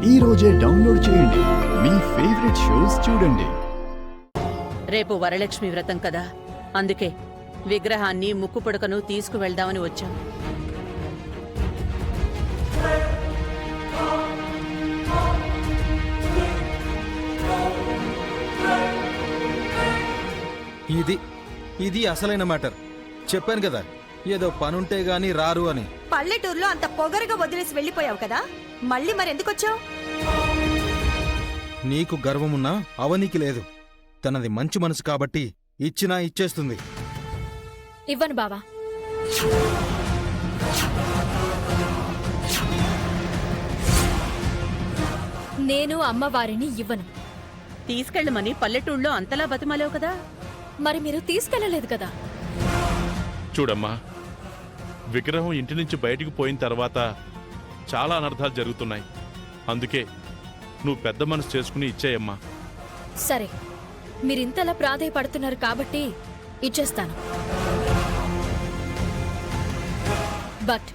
ఈ రోజే డౌన్లోడ్ చేయండి. మీ ఫేవరెట్ షోస్ చూడండి. రేపు వరలక్ష్మి వ్రతం కదా, అందుకే విగ్రహాన్ని ముక్కు పుడకను తీసుకువెళ్దామని వచ్చాం. ఇది అసలైన మ్యాటర్. చెప్పాను కదా, ఏదో పనుంటే గాని రారు అని. పల్లెటూరులో అంత పొగరుగా వదిలేసి వెళ్ళిపోయావు కదా, మళ్ళీ మరెందుకొచ్చావు? నీకు గర్వమున్నా అవనికి లేదు. తనది మంచి మనసు కాబట్టి ఇచ్చినా ఇచ్చేస్తుంది. ఇవ్వను బావా. నేను అమ్మవారిని ఇవ్వను. తీసుకెళ్లమని పల్లెటూళ్ళలో అంతలా బతిమాలేవు కదా. మరి మీరు తీసుకెళ్లలేదు కదా. చూడమ్మా, విగ్రహం ఇంటి నుంచి బయటికి పోయిన తర్వాత చాలా అనర్థాలు జరుగుతున్నాయి. అందుకే నువ్వు పెద్ద మనసు చేసుకుని ఇచ్చేయమ్మా. సరే, మీరింతలా ప్రాధేయపడుతున్నారు కాబట్టి ఇచ్చేస్తాను. But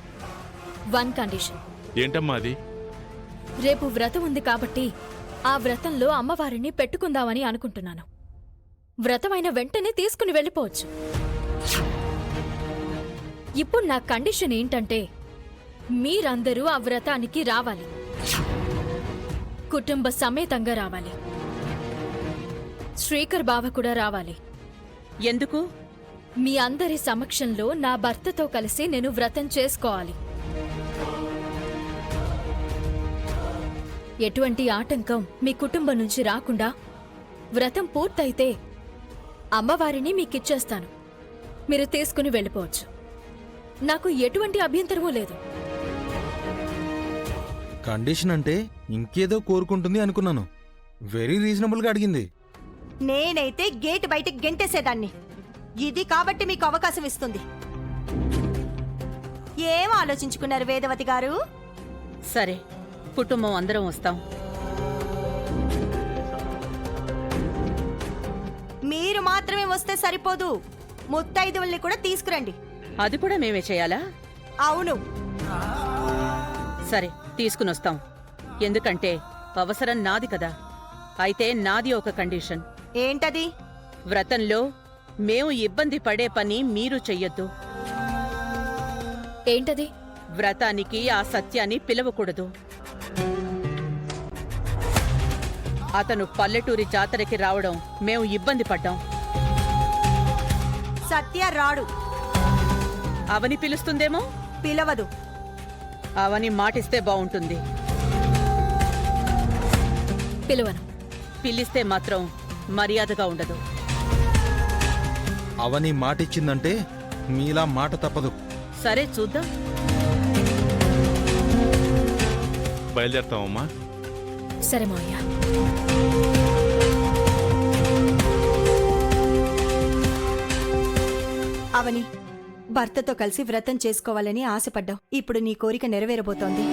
one condition. ఏంటమ్మా అది? రేపు వ్రతం ఉంది కాబట్టి ఆ వ్రతంలో అమ్మవారిని పెట్టుకుందామని అనుకుంటున్నాను. వ్రతమైన వెంటనే తీసుకుని వెళ్ళిపోవచ్చు. ఇప్పుడు నా కండిషన్ ఏంటంటే, మీరందరూ ఆ వ్రతానికి రావాలి. కుటుంబ సమేతంగా రావాలి. శ్రీకర్ బావ కూడా రావాలి. ఎందుకు? మీ అందరి సమక్షంలో నా భర్తతో కలిసి నేను వ్రతం చేసుకోవాలి. ఎటువంటి ఆటంకం మీ కుటుంబం నుంచి రాకుండా వ్రతం పూర్తయితే అమ్మవారిని మీకిచ్చేస్తాను. మీరు తీసుకుని వెళ్ళిపోవచ్చు. నాకు ఎటువంటి అభ్యంతరమూ లేదు. కండిషన్ అంటే ఇంకేదో కోరుకుంటుంది అనుకున్నాను. వెరీ రీజనబుల్గా అడిగింది. నేనైతే గేట్ బయటికి గెంటేసేదాన్ని. ఇది కాబట్టి మీకు అవకాశం ఇస్తుంది. ఏం ఆలోచించుకున్నారు వేదవతి గారు? సరే, కుటుంబం అందరం వస్తాం. మీరు మాత్రమే వస్తే సరిపోదు, ముత్తైదువుల్ని కూడా తీసుకురండి. అది కూడా మేమే చేయాలా? అవును. సరే, తీసుకునొస్తాం. ఎందుకంటే అవసరం నాది కదా. అయితే నాది ఒక కండిషన్. ఏంటది? వ్రతంలో మేము ఇబ్బంది పడే పని మీరు చెయ్యొద్దు. ఏంటది? వ్రతానికి ఆ సత్యాన్ని పిలవకూడదు. అతను పల్లెటూరి జాతరకి రావడం మేము ఇబ్బంది పడ్డాం. సత్య రాడు. అవని పిలుస్తుందేమో. పిలవదు. అవని మాటిస్తే బావుంటుంది. పిలువను. పిలిస్తే మాత్రం మర్యాదగా ఉండదు. అవని మాటిచ్చిందంటే మీలా మాట తప్పదు. సరే, చూద్దాం. బయలుదేరతామమ్మా. సరే మావయ్య. అవని, భర్తతో కలిసి వ్రతం చేసుకోవాలని ఆశపడ్డావు. ఇప్పుడు నీ కోరిక నెరవేరబోతోంది.